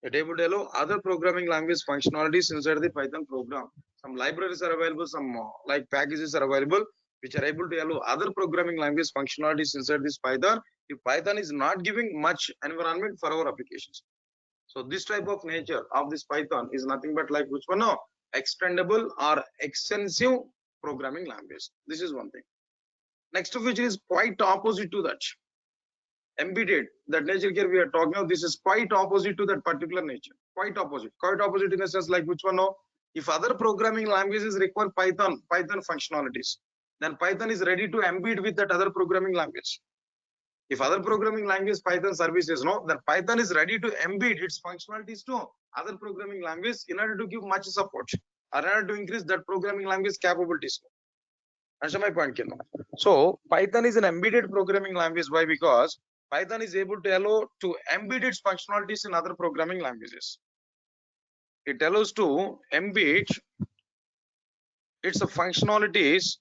It able to allow other programming language functionalities inside the Python program. Some libraries are available, some like packages are available, which are able to allow other programming language functionalities inside this Python. If Python is not giving much environment for our applications. So this type of nature of this Python is nothing but like which one? No, extendable or extensive programming language. This is one thing. Next of which is quite opposite to that. Embedded, that nature here we are talking of, this is quite opposite to that particular nature. Quite opposite in the sense like which one? No, if other programming languages require Python functionalities, then Python is ready to embed with that other programming language. If other programming language Python services, no, then Python is ready to embed its functionalities to other programming language in order to give much support. or in order to increase that programming language capabilities. Understand my point, Kirno? So Python is an embedded programming language. Why? Because Python is able to allow to embed its functionalities in other programming languages. It allows to embed its functionalities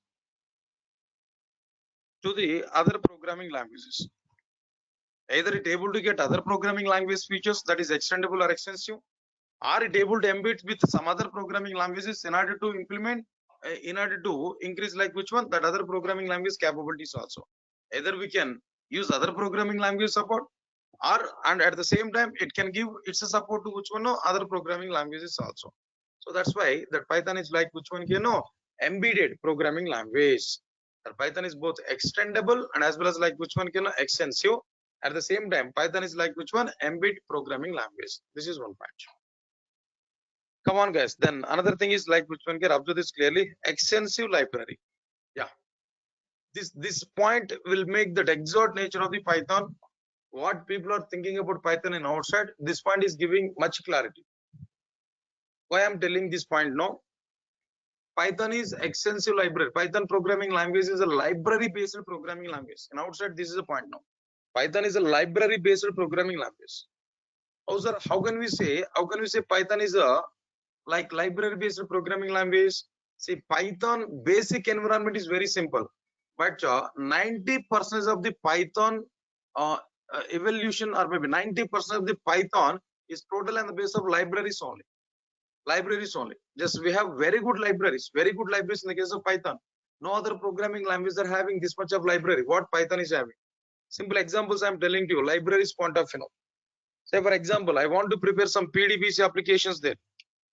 to the other programming languages. Either it able to get other programming language features that is extendable or extensive, or it able to embed with some other programming languages in order to implement, in order to increase like which one, that other programming language capabilities also. Either we can use other programming language support, or and at the same time it can give its support to which one, no, other programming languages also. So that's why that Python is like which one, you know, embedded programming language. That Python is both extendable and as well as like which one, you know, extensive. At the same time, Python is like which one, embedded programming language. This is one part. Come on, guys. Then another thing is like which one, can observe this clearly, extensive library. Yeah, this point will make the exact nature of the Python. What people are thinking about Python in outside, this point is giving much clarity. Why I'm telling this point now? Python is extensive library. Python programming language is a library based programming language. And outside, this is a point now. Python is a library based programming language. Oh, sir, how can we say Python is a like library based programming language? See, Python basic environment is very simple, but 90% of the Python evolution, or maybe 90% of the Python is total on the base of libraries only. Just we have very good libraries in the case of Python. No other programming language are having this much of library what Python is having. Simple examples I'm telling to you. Libraries point of view. Say for example, I want to prepare some PDBC applications there.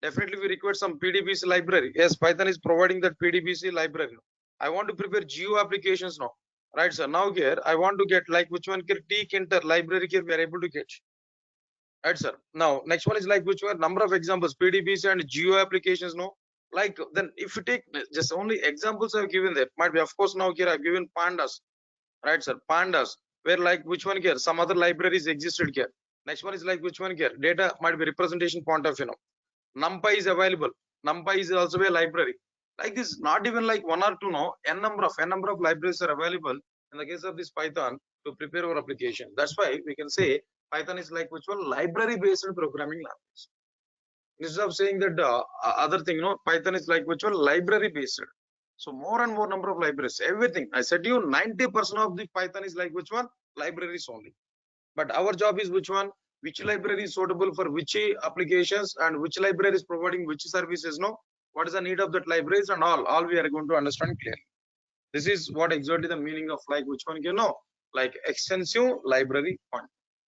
Definitely we require some PDBC library. Yes, Python is providing that PDBC library. I want to prepare geo applications now. Right, sir. Now here I want to get like which one here, tkinter library here we are able to get. Right, sir. Now next one is like which one, number of examples, PDBC and geo applications. No, like then if you take just only examples I've given there, might be of course now here I've given pandas. Right, sir. Pandas, where like which one here, some other libraries existed here. Next one is like which one here, data might be representation point of view. NumPy is available. NumPy is also a library. Like this, not even like one or two, no, n number of libraries are available in the case of this Python to prepare our application. That's why we can say Python is like which one, library based programming language. Instead of saying that other thing, Python is like which one, library based. So more and more number of libraries, everything. I said to you 90% of the Python is like which one, libraries only. But our job is which one, which library is suitable for which applications and which library is providing which services, no, what is the need of that libraries and all we are going to understand clearly. This is what exactly the meaning of like which one, like extensive library point.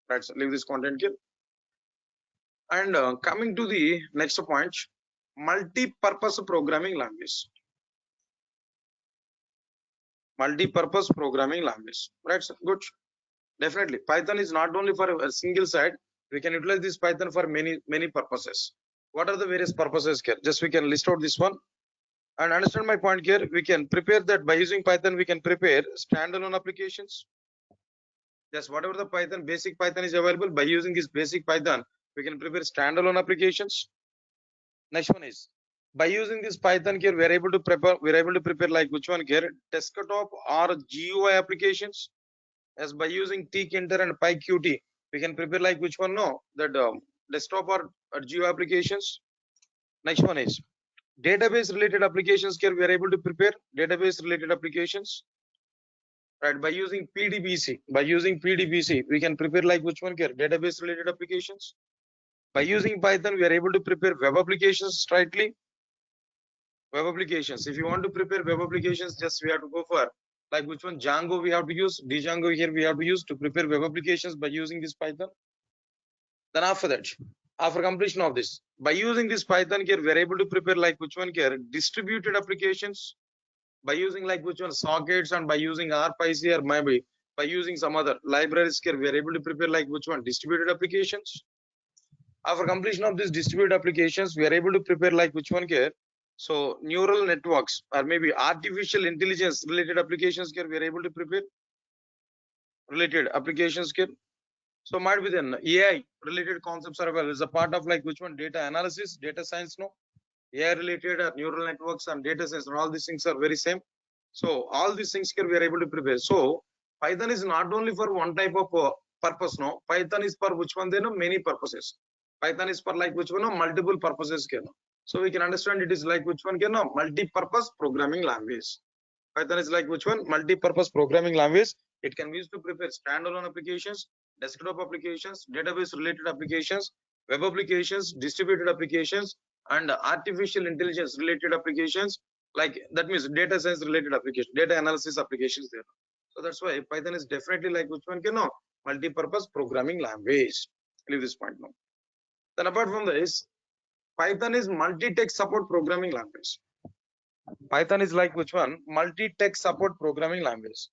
Right, so leave this content here. And coming to the next point, multi-purpose programming language. Multi-purpose programming language. Right, so good. Definitely, Python is not only for a single side. We can utilize this Python for many purposes. What are the various purposes here? Just we can list out this one and understand my point here. We can prepare that by using Python. We can prepare standalone applications. Just whatever the Python, basic Python is available, by using this basic Python, we can prepare standalone applications. Next one is by using this Python here, we're able to prepare like which one here, desktop or GUI applications. As by using tkinter and pyqt, we can prepare like which one, no, that desktop or GUI applications. Next one is database related applications. Here we are able to prepare database related applications. Right, by using PDBC, we can prepare like which one here, database related applications. By using Python, we are able to prepare web applications straightly. Web applications. If you want to prepare web applications, just we have to go for like which one, Django we have to use, Django here we have to use to prepare web applications by using this Python. Then after that, after completion of this, by using this Python here, we are able to prepare like which one here, distributed applications. By using like which one, sockets, and by using RPyC or maybe by using some other libraries here, we are able to prepare like which one, distributed applications. After completion of these distributed applications, we are able to prepare like which one here, so neural networks or maybe artificial intelligence related applications here, we are able to prepare related applications here. So might be then AI related concepts are available as a part of like which one, data analysis, data science, no. AI related neural networks and data science and all these things are very same. So all these things here we are able to prepare. So Python is not only for one type of purpose. No, Python is for which one? They know many purposes. Python is for like which one? No, multiple purposes. So we can understand it is like which one? No, multi-purpose programming language. Python is like which one? Multi-purpose programming language. It can be used to prepare standalone applications, desktop applications, database related applications, web applications, distributed applications, and artificial intelligence related applications. Like that means data science related applications, data analysis applications there. So that's why Python is definitely like which one? Multi-purpose programming language. Leave this point now. Then apart from this, Python is multi-text support programming language. Python is like which one? Multi-text support programming language.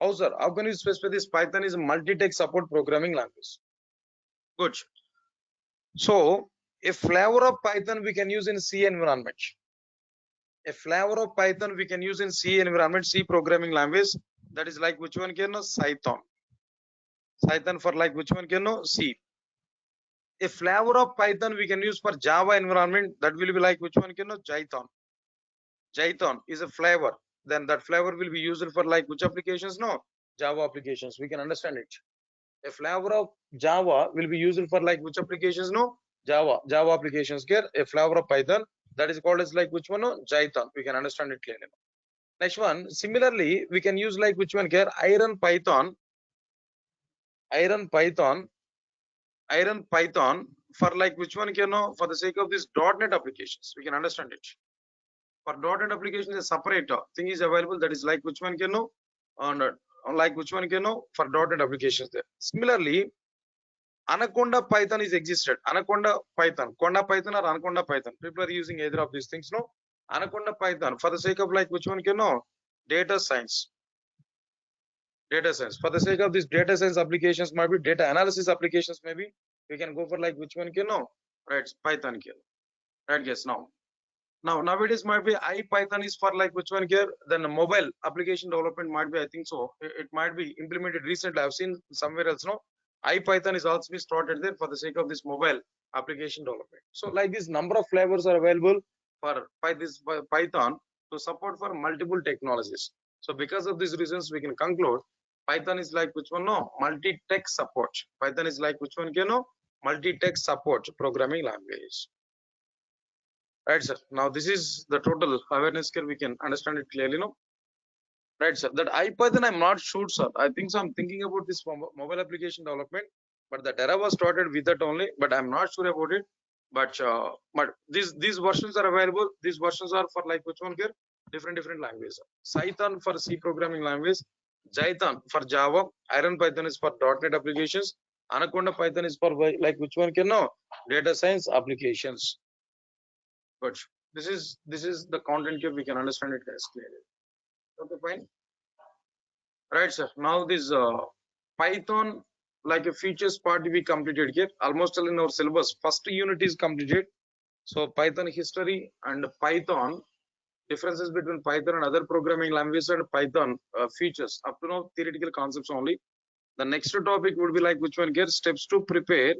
How sir? How can you specify this? Python is a multi-text support programming language. Good. So a flavor of Python we can use in C environment. A flavor of Python we can use in C environment, C programming language. That is like which one? Python. Python for like which one? C. A flavor of Python we can use for Java environment. That will be like which one? Jython. Jython is a flavor. Then that flavor will be used for like which applications? No, Java applications. We can understand it. A flavor of Java will be used for like which applications? No, Java applications. Here, a flavor of Python that is called as like which one? No, Jython. We can understand it clearly. Next one. Similarly, we can use like which one here? Iron Python. Iron Python. Iron Python for like which one? For the sake of this .NET applications, we can understand it. For .NET applications, a separate thing is available. That is like which one? On like which one? For .NET applications there. Similarly, Anaconda Python is existed. Anaconda Python, Conda Python or Anaconda Python. People are using either of these things. No, Anaconda Python for the sake of like which one? Data science. Data science. For the sake of these data science applications, might be data analysis applications. Maybe we can go for like which one? Right, Python. Right, yes. Now nowadays might be IPython is for like which one here? Then the mobile application development might be. I think so. It might be implemented recently. I've seen somewhere else. No, IPython is also be started there for the sake of this mobile application development. So like this number of flavors are available for Python to support for multiple technologies. So because of these reasons, we can conclude Python is like which one? No, multi-text support. Python is like which one? Multi-text support programming language. Right, sir. Now this is the total awareness here. We can understand it clearly, no? Right, sir. That IPython, I'm not sure, sir. I think so. I'm thinking about this mobile application development, but the Terra was started with that only. But I'm not sure about it. But these versions are available. These versions are for like which one here? Different languages. Python for C programming language, Jython for Java, Iron Python is for .NET applications, Anaconda Python is for like which one can know? Data science applications. But this is the content here. We can understand it as clearly. Okay, fine. Right, sir. Now this Python like a features part we completed here. Almost all in our syllabus. First unit is completed. So Python history and Python differences between Python and other programming languages and Python features. Up to now theoretical concepts only. The next topic would be like which one here? Steps to prepare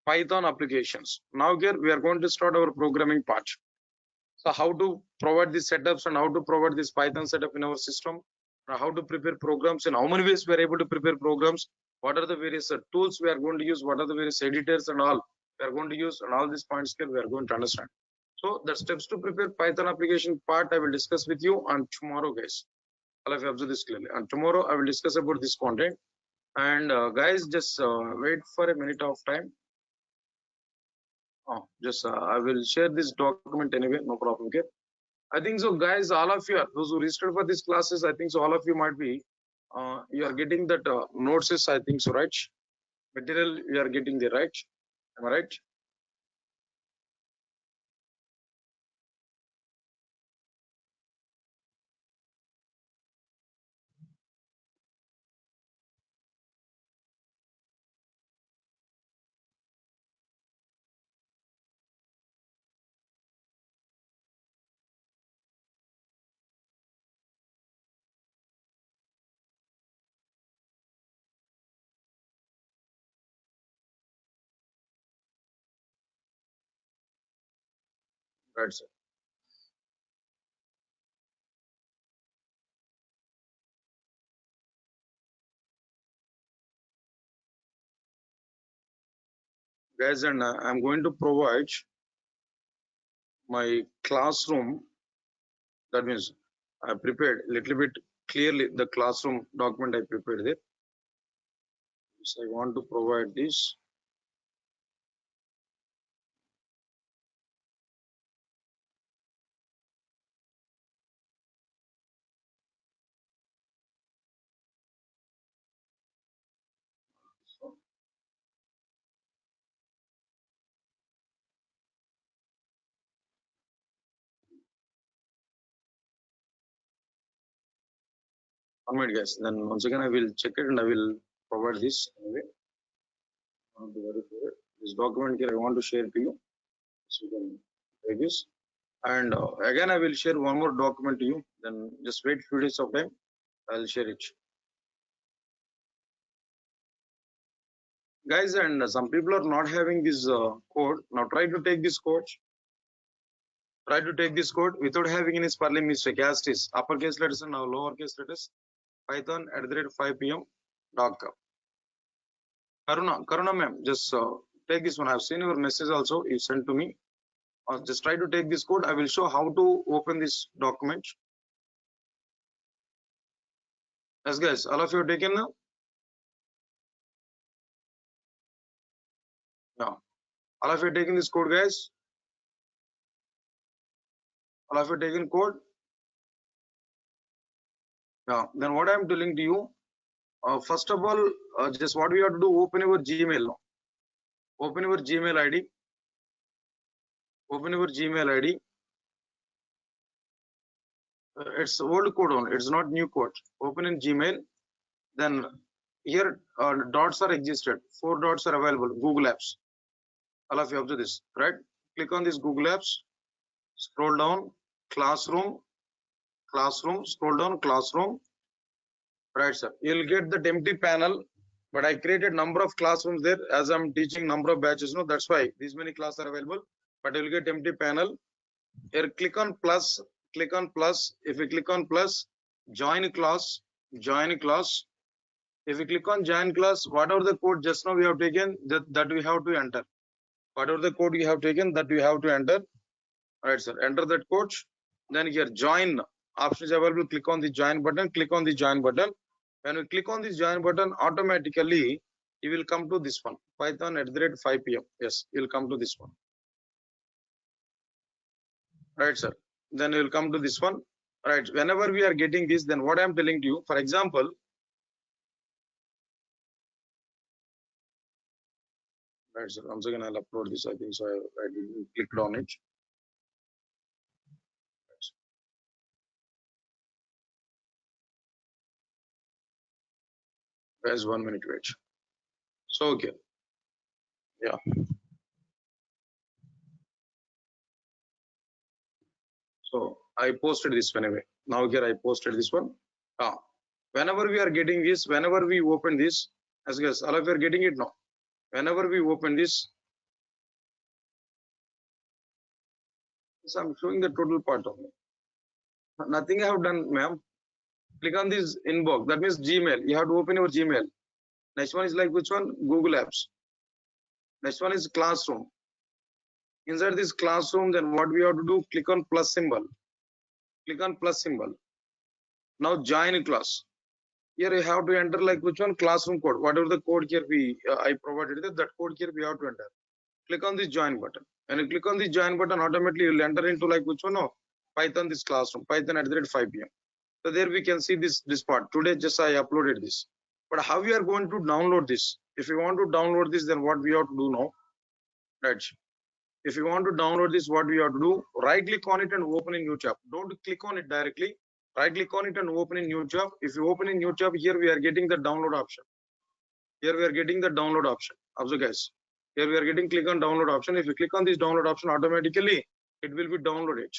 Python applications. Now here we are going to start our programming part. So how to provide these setups and how to provide this Python setup in our system, how to prepare programs, and how many ways we are able to prepare programs, what are the various tools we are going to use, what are the various editors and all we are going to use, and all these points here we are going to understand. So the steps to prepare Python application part I will discuss with you on tomorrow, guys. All of you observe this clearly. And tomorrow I will discuss about this content. And guys, just wait for a minute of time. Just I will share this document anyway, no problem. Okay. I think so, guys. All of you, those who registered for these classes, I think so. All of you might be, you are getting that notes. I think so, right? Material you are getting the right. Am I right? Right, sir. Guys, and I'm going to provide my classroom. That means I prepared a little bit clearly the classroom document I prepared there. So I want to provide this. One minute, guys. Then once again I will check it and I will provide this anyway. Not to worry for it. This document here I want to share to you. So you can take this. And again I will share one more document to you. Then just wait few days of time. I'll share it. Guys, and some people are not having this code. Now try to take this code. Try to take this code without having any spelling mistake. As it is uppercase letters and now lowercase letters. Python @ 5pm.com. Karuna ma'am, just take this one. I've seen your message also. You sent to me. Just try to take this code. I will show how to open this document. Yes, guys, all of you have taken now? No. All of you taking this code, guys? All of you taken code? Yeah. Then what I'm telling to you, first of all, just what we have to do, open your Gmail now. Open your Gmail ID. Open your Gmail ID. It's old code only. It's not new code. Open in Gmail. Then here dots are existed. 4 dots are available. Google Apps. All of you observe this, right? Click on this Google Apps. Scroll down. Classroom. Scroll down. Classroom. Right, sir. You'll get the empty panel. But I created number of classrooms there as I'm teaching number of batches. No, that's why these many classes are available. But you'll get empty panel. Here, click on plus. Click on plus. If you click on plus, join class. Join class. If you click on join class, whatever the code just now we have taken, that we have to enter. Whatever the code you have taken, that we have to enter. All right, sir. Enter that code. Then here join option is available. Click on the join button. Click on the join button. When we click on this join button, automatically you will come to this one. Python @ 5pm. Yes, you will come to this one. Right, sir. Then you will come to this one. Right. Whenever we are getting this, then what I am telling to you, for example, right, sir. Once again, I'll upload this. I think so. I didn't click on it. Guys, 1 minute wait. So okay. Yeah. So I posted this one anyway. Now here I posted this one. Whenever we are getting this, whenever we open this, as guys, all of you are getting it now. Whenever we open this, so I'm showing the total part of it. Nothing I have done, ma'am. Click on this inbox. That means Gmail. You have to open your Gmail. Next one is like which one? Google Apps. Next one is Classroom. Inside this Classroom, then what we have to do? Click on plus symbol. Click on plus symbol. Now join class. Here you have to enter like which one? Classroom code. Whatever the code here I provided that code here we have to enter. Click on this join button. When you click on this join button, automatically you will enter into like which one? No, Python this classroom. Python @ 5pm. So there we can see this part. Today just I uploaded this. But how we are going to download this? If you want to download this, then what we have to do now? Right. If you want to download this, what we have to do? Right click on it and open in new tab. Don't click on it directly. Right click on it and open in new tab. If you open in new tab, here we are getting the download option. Here we are getting the download option. Observe guys. Here we are getting click on download option. If you click on this download option, automatically it will be downloaded.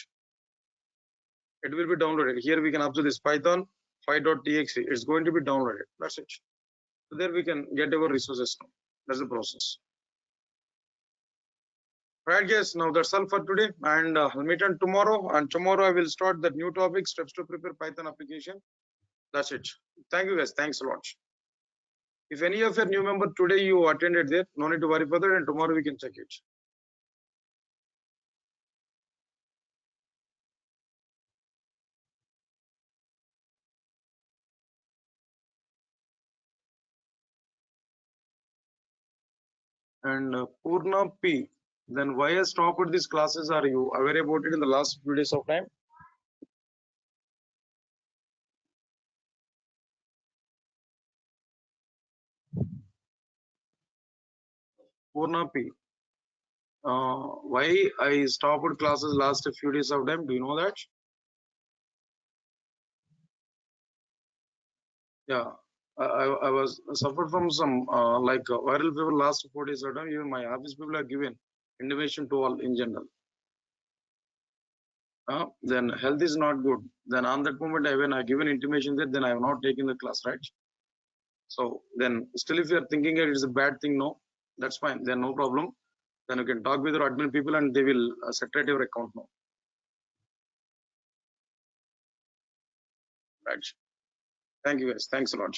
It will be downloaded. Here we can observe this Python 5.txt. It's going to be downloaded. That's it. So there we can get our resources now. That's the process. Right, guys. Now that's all for today, and I'll meet on tomorrow. And tomorrow I will start that new topic: steps to prepare Python application. That's it. Thank you, guys. Thanks a lot. If any of your new member today you attended there, no need to worry further, and tomorrow we can check it. And Purna P. Then why has stopped these classes? Are you aware about it in the last few days of time? Purna P. Why I stopped classes last few days of time? Do you know that? Yeah, I was suffered from some viral fever last 4 days of time. Even my office people are given intimation to all in general. Then health is not good. Then on that moment, when I given intimation that, then I have not taken the class, right? So then still if you are thinking it is a bad thing, no, that's fine. Then no problem. Then you can talk with your admin people and they will separate your account now. Right. Thank you guys. Thanks a lot.